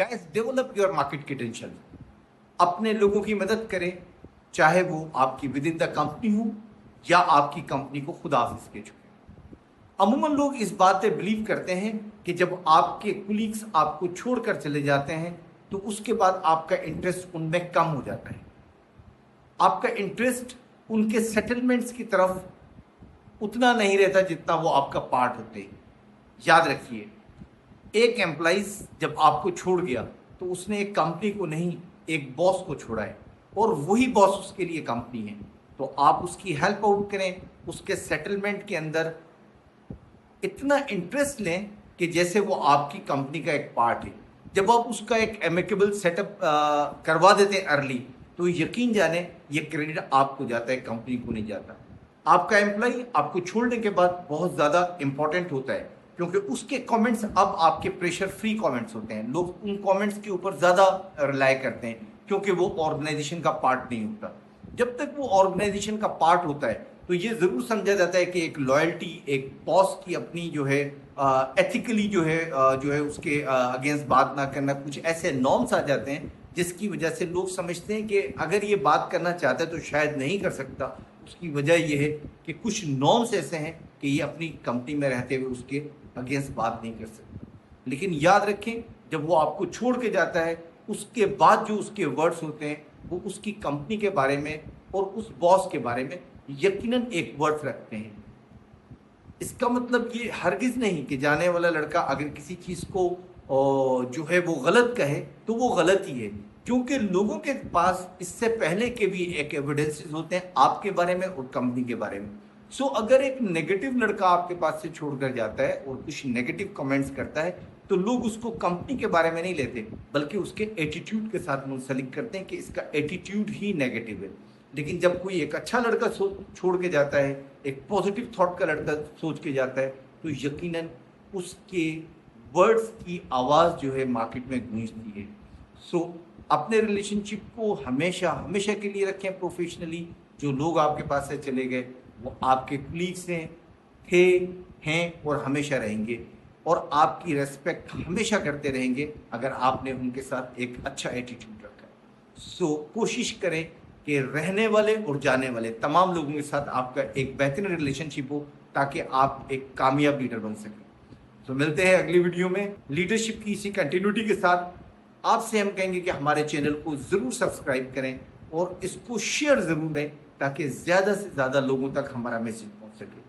Guys, develop your market potential. अपने लोगों की मदद करें, चाहे वो आपकी विद इन द कंपनी हो या आपकी कंपनी को खुद ऑफिस के चुके। अमूमन लोग इस बात पे बिलीव करते हैं कि जब आपके कुलीग्स आपको छोड़कर चले जाते हैं तो उसके बाद आपका इंटरेस्ट उनमें कम हो जाता है। आपका इंटरेस्ट उनके सेटलमेंट्स की तरफ उतना नहीं रहता जितना वो आपका पार्ट होते हैं। याद रखिए, एक एम्प्लॉइज जब आपको छोड़ गया तो उसने एक कंपनी को नहीं, एक बॉस को छोड़ा है, और वही बॉस उसके लिए कंपनी है। तो आप उसकी हेल्प आउट करें, उसके सेटलमेंट के अंदर इतना इंटरेस्ट लें कि जैसे वो आपकी कंपनी का एक पार्ट है। जब आप उसका एक एमिकेबल सेटअप करवा देते हैं अर्ली, तो यकीन जाने ये क्रेडिट आपको जाता है, कंपनी को नहीं जाता। आपका एम्प्लॉय आपको छोड़ने के बाद बहुत ज़्यादा इंपॉर्टेंट होता है, क्योंकि उसके कमेंट्स अब आपके प्रेशर फ्री कमेंट्स होते हैं। लोग उन कमेंट्स के ऊपर ज़्यादा रिलाई करते हैं क्योंकि वो ऑर्गेनाइजेशन का पार्ट नहीं होता। जब तक वो ऑर्गेनाइजेशन का पार्ट होता है तो ये ज़रूर समझा जाता है कि एक लॉयल्टी, एक बॉस की अपनी जो है एथिकली जो है उसके अगेंस्ट बात ना करना, कुछ ऐसे नॉर्म्स आ जाते हैं जिसकी वजह से लोग समझते हैं कि अगर ये बात करना चाहता है तो शायद नहीं कर सकता। उसकी वजह यह है कि कुछ नॉर्म्स ऐसे हैं कि ये अपनी कंपनी में रहते हुए उसके अगेंस्ट बात नहीं कर सकता। लेकिन याद रखें, जब वो आपको छोड़ के जाता है उसके बाद जो उसके वर्ड्स होते हैं वो उसकी कंपनी के बारे में और उस बॉस के बारे में यकीनन एक वर्ड रखते हैं। इसका मतलब ये हरगिज नहीं कि जाने वाला लड़का अगर किसी चीज़ को जो है वो गलत कहे तो वो गलत ही है, क्योंकि लोगों के पास इससे पहले के भी एक एविडेंसेस होते हैं आपके बारे में और कंपनी के बारे में। सो अगर एक नेगेटिव लड़का आपके पास से छोड़कर जाता है और कुछ नेगेटिव कमेंट्स करता है तो लोग उसको कंपनी के बारे में नहीं लेते, बल्कि उसके एटीट्यूड के साथ मुंसलिक करते हैं कि इसका एटीट्यूड ही नेगेटिव है। लेकिन जब कोई एक अच्छा लड़का छोड़ के जाता है, एक पॉजिटिव थॉट का लड़का सोच के जाता है, तो यकीनन उसके वर्ड्स की आवाज़ जो है मार्केट में गूंजती है। सो अपने रिलेशनशिप को हमेशा हमेशा के लिए रखें प्रोफेशनली। जो लोग आपके पास से चले गए वो आपके कुलीग्स हैं और हमेशा रहेंगे, और आपकी रेस्पेक्ट हमेशा करते रहेंगे अगर आपने उनके साथ एक अच्छा एटीट्यूड रखा है। सो कोशिश करें कि रहने वाले और जाने वाले तमाम लोगों के साथ आपका एक बेहतरीन रिलेशनशिप हो, ताकि आप एक कामयाब लीडर बन सकें। तो मिलते हैं अगली वीडियो में लीडरशिप की इसी कंटिन्यूटी के साथ। आपसे हम कहेंगे कि हमारे चैनल को ज़रूर सब्सक्राइब करें और इसको शेयर ज़रूर दें, ताकि ज़्यादा से ज़्यादा लोगों तक हमारा मैसेज पहुंच सके।